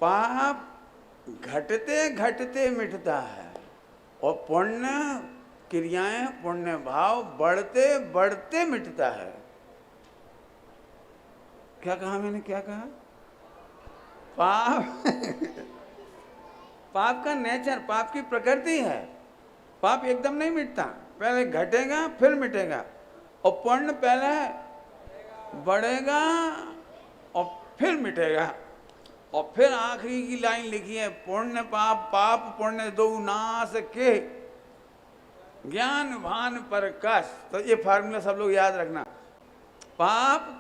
पाप घटते घटते मिटता है और पुण्य क्रियाएं, पुण्य भाव बढ़ते बढ़ते मिटता है। क्या कहा मैंने, क्या कहा? पाप पाप का नेचर, पाप की प्रकृति है। पाप एकदम नहीं मिटता, पहले घटेगा फिर मिटेगा। और पुण्य पहले बढ़ेगा और फिर मिटेगा। और फिर आखिरी की लाइन लिखी है, पुण्य पाप, पाप पुण्य दो नाश के, ज्ञान भान पर कस। तो ये फार्मूला सब लोग याद रखना। पाप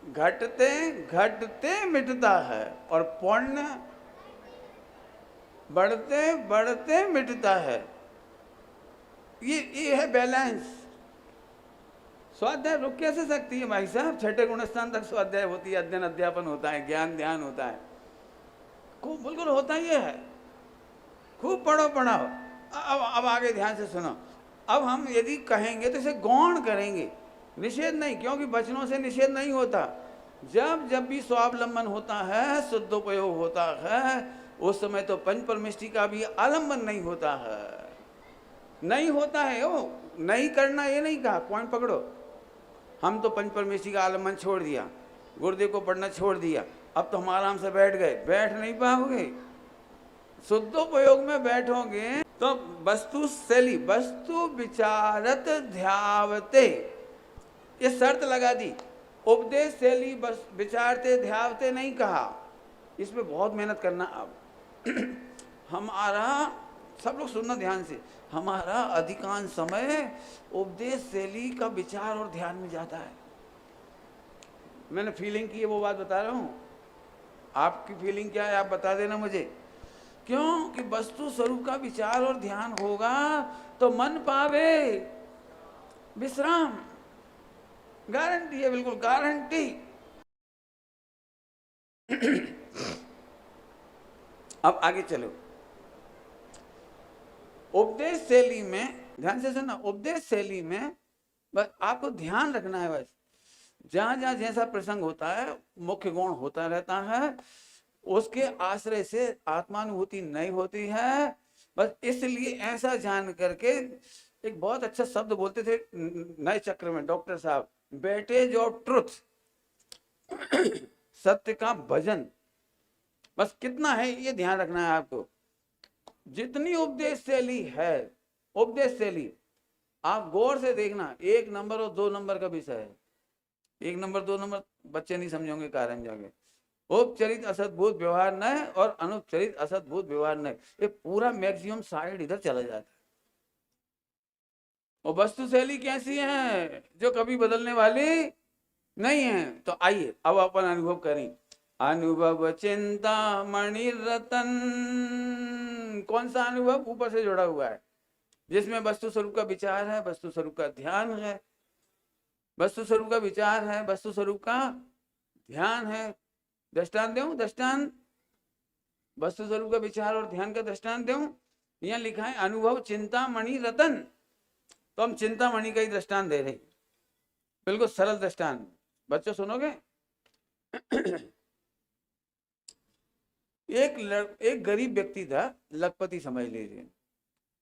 घटते घटते मिटता है और पुण्य बढ़ते बढ़ते मिटता है। ये है बैलेंस। स्वाध्याय रुक कैसे सकती है भाई साहब? छठे गुणस्थान तक स्वाध्याय होती है, अध्ययन अध्यापन होता है, ज्ञान ध्यान होता है, खूब बिल्कुल होता ही है। खूब पढ़ो पढ़ाओ। अब आगे ध्यान से सुनो। अब हम यदि कहेंगे तो इसे गौण करेंगे, निषेध नहीं, क्योंकि वचनों से निषेध नहीं होता। जब जब भी स्वावलंबन होता है, शुद्धोपयोग होता है, उस समय तो पंच परमेष्टि का भी आलंबन नहीं होता है। नहीं होता है, ओ नहीं करना ये नहीं कहा, पॉइंट पकड़ो। हम तो पंच परमेष्टि का आलंबन छोड़ दिया, गुरुदेव को पढ़ना छोड़ दिया, अब तो हम आराम से बैठ गए। बैठ नहीं पाओगे। शुद्धोपयोग में बैठोगे तो वस्तु शैली, वस्तु विचारत ध्यावते, ये शर्त लगा दी। उपदेश शैली विचारते ध्यावते नहीं कहा। इसमें बहुत मेहनत करना। अब हमारा, सब लोग सुनना ध्यान से, हमारा अधिकांश समय उपदेश शैली का विचार और ध्यान में जाता है। मैंने फीलिंग की है, वो बात बता रहा हूँ। आपकी फीलिंग क्या है आप बता देना मुझे। क्यों कि वस्तु स्वरूप का विचार और ध्यान होगा तो मन पावे विश्राम। गारंटी है, बिल्कुल गारंटी। अब आगे चलो। उपदेश शैली में ध्यान से सुनना। उपदेश शैली में बस आपको ध्यान रखना है, बस जहां जहां जैसा प्रसंग होता है, मुख्य गुण होता रहता है, उसके आश्रय से आत्मानुभूति नहीं होती है। बस इसलिए ऐसा जान करके, एक बहुत अच्छा शब्द बोलते थे नए चक्र में डॉक्टर साहब, वेटेज ऑफ ट्रुथ, सत्य का भजन। बस कितना है ये ध्यान रखना है आपको। जितनी उपदेश शैली है, उपदेश शैली आप गौर से देखना, 1 नंबर और 2 नंबर का विषय है। 1 नंबर 2 नंबर बच्चे नहीं समझोगे कारण जाके। उपचरित असद्भुत व्यवहार न, और अनुपचरित असद्भुत व्यवहार न, ये पूरा मैक्सिमम साइड इधर चला जाता है। और वस्तु शैली कैसी है? जो कभी बदलने वाली नहीं है। तो आइए अब अपन अनुभव करें। अनुभव चिंता मणि रतन, कौन सा अनुभव? ऊपर से जुड़ा हुआ है, जिसमें वस्तु स्वरूप का विचार है, वस्तु स्वरूप का ध्यान है। वस्तु स्वरूप का विचार है, वस्तु स्वरूप का ध्यान है। दृष्टांत दूं? दृष्टांत, वस्तु स्वरूप का विचार और ध्यान का दृष्टांत दूं? यहाँ लिखा है अनुभव चिंता मणि रतन। तो हम चिंता मणि का ही दृष्टांत दे रहे, बिल्कुल सरल दृष्टांत। बच्चों सुनोगे? एक गरीब व्यक्ति था, लखपति समझ लीजिए,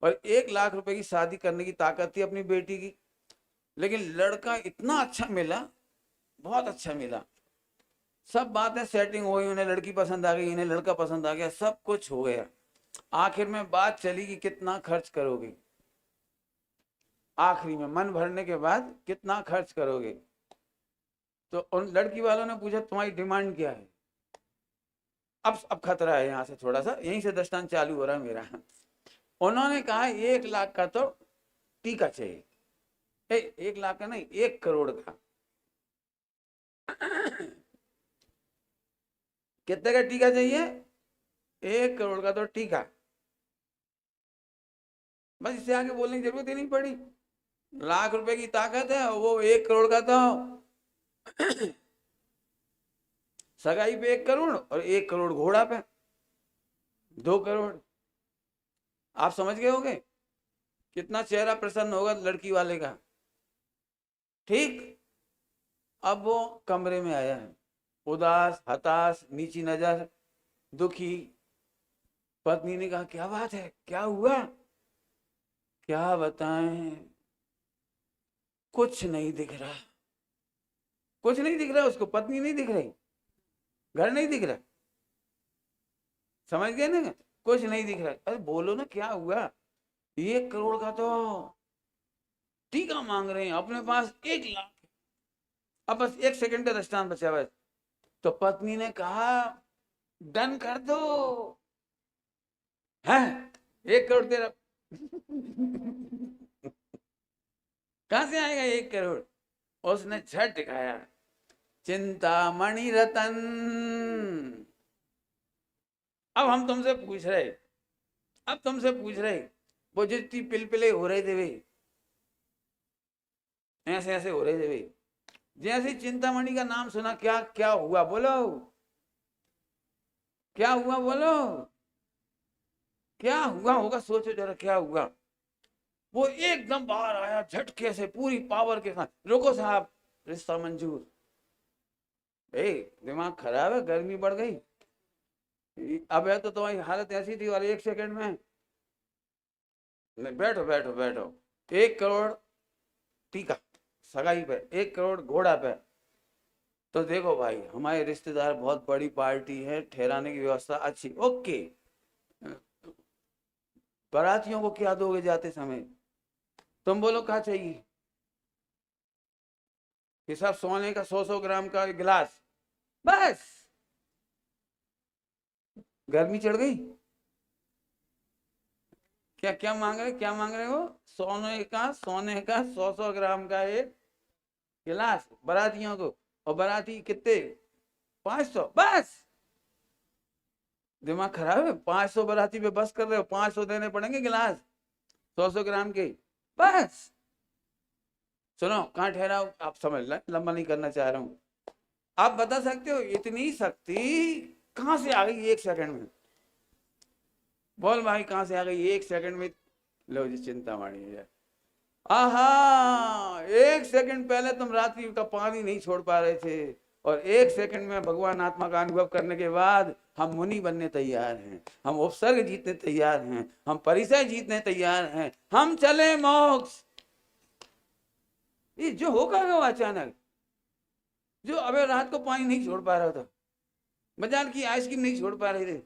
और 1 लाख रुपए की शादी करने की ताकत थी अपनी बेटी की। लेकिन लड़का इतना अच्छा मिला, बहुत अच्छा मिला, सब बातें सेटिंग हुई, उन्हें लड़की पसंद आ गई, इन्हें लड़का पसंद आ गया, सब कुछ हो गया। आखिर में बात चली कि कितना खर्च करोगे। आखिरी में मन भरने के बाद कितना खर्च करोगे? तो उन लड़की वालों ने पूछा तुम्हारी डिमांड क्या है? अब खतरा है, यहाँ से थोड़ा सा, यहीं से दृष्टांत चालू हो रहा है मेरा। उन्होंने कहा 1 लाख का तो टीका चाहिए। 1 लाख का नहीं, 1 करोड़ का। कितने का टीका चाहिए? 1 करोड़ का तो टीका। बस इससे आगे बोलने की जरूरत ही नहीं पड़ी। लाख रुपए की ताकत है, वो 1 करोड़ का तो सगाई पे 1 करोड़ और 1 करोड़ घोड़ा पे 2 करोड़। आप समझ गए होंगे कितना चेहरा प्रसन्न होगा लड़की वाले का। ठीक। अब वो कमरे में आया है, उदास, हताश, नीची नजर, दुखी। पत्नी ने कहा क्या बात है, क्या हुआ? क्या बताएं, कुछ नहीं दिख रहा। कुछ नहीं दिख रहा उसको, पत्नी नहीं दिख रही, घर नहीं दिख रहा, समझ गए ना? कुछ नहीं दिख रहा। अरे बोलो ना क्या हुआ? 1 करोड़ का तो टीका मांग रहे हैं, अपने पास 1 लाख। अब बस 1 सेकंड का दृष्टांत बचा बस। तो पत्नी ने कहा डन कर दो। है 1 करोड़ तेरा कहां से आएगा 1 करोड़? उसने झट दिखाया, चिंतामणि रतन। अब हम तुमसे पूछ रहे, अब तुमसे पूछ रहे, वो जितनी पिलपिले हो रहे थे वे, ऐसे ऐसे हो रहे थे वे, जैसे चिंतामणि का नाम सुना, क्या क्या हुआ बोलो? क्या हुआ बोलो? क्या हुआ होगा, सोचो जरा क्या हुआ? वो एकदम बाहर आया झटके से, पूरी पावर के साथ। रुको साहब, रिश्ता मंजूर। ए दिमाग खराब है, गर्मी बढ़ गई। अब है तो तुम्हारी हालत ऐसी थी, और 1 सेकंड में नहीं, बैठो बैठो बैठो। 1 करोड़ टीका सगाई पे, 1 करोड़ घोड़ा पे। तो देखो भाई, हमारे रिश्तेदार बहुत बड़ी पार्टी है, ठहराने की व्यवस्था अच्छी, ओके। बारातियों को क्या दोगे जाते समय? तुम बोलो क्या चाहिए? ये सब सोने का 100-100 ग्राम का गिलास, बस। गर्मी चढ़ गई। क्या क्या मांग रहे, क्या मांग रहे हो? सोने का 100-100 ग्राम का एक गिलास बारातियों को। और बाराती कितने? 500, बस। दिमाग खराब है? 500 बाराती पे बस कर रहे हो? 500 देने पड़ेंगे गिलास 100-100 ग्राम के, बस। सुनो कहाँ ठहराओ, आप समझ लें, लंबा नहीं करना चाह रहा हूं। आप बता सकते हो इतनी शक्ति कहां से आ गई 1 सेकंड में? बोल भाई कहां से आ गई 1 सेकंड में? लो जी चिंतामणि है। आहा, 1 सेकंड पहले तुम रात्रि का पानी नहीं छोड़ पा रहे थे, और 1 सेकंड में भगवान आत्मा का अनुभव करने के बाद हम मुनि बनने तैयार हैं, हम उपसर्ग जीतने तैयार हैं, हम परिचय जीतने तैयार हैं, हम चले मोक्ष। ये जो होगा वो अचानक, जो अबे रात को पानी नहीं छोड़ पा रहा था, बाजार की आइसक्रीम नहीं छोड़ पा रहे थे,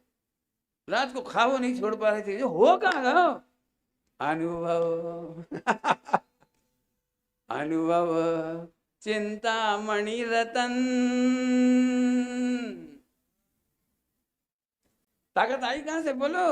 रात को खाओ नहीं छोड़ पा रहे थे, जो होगा अनुभव अनुभव चिंतामणि रतन। ताकत आई कहां से बोलो?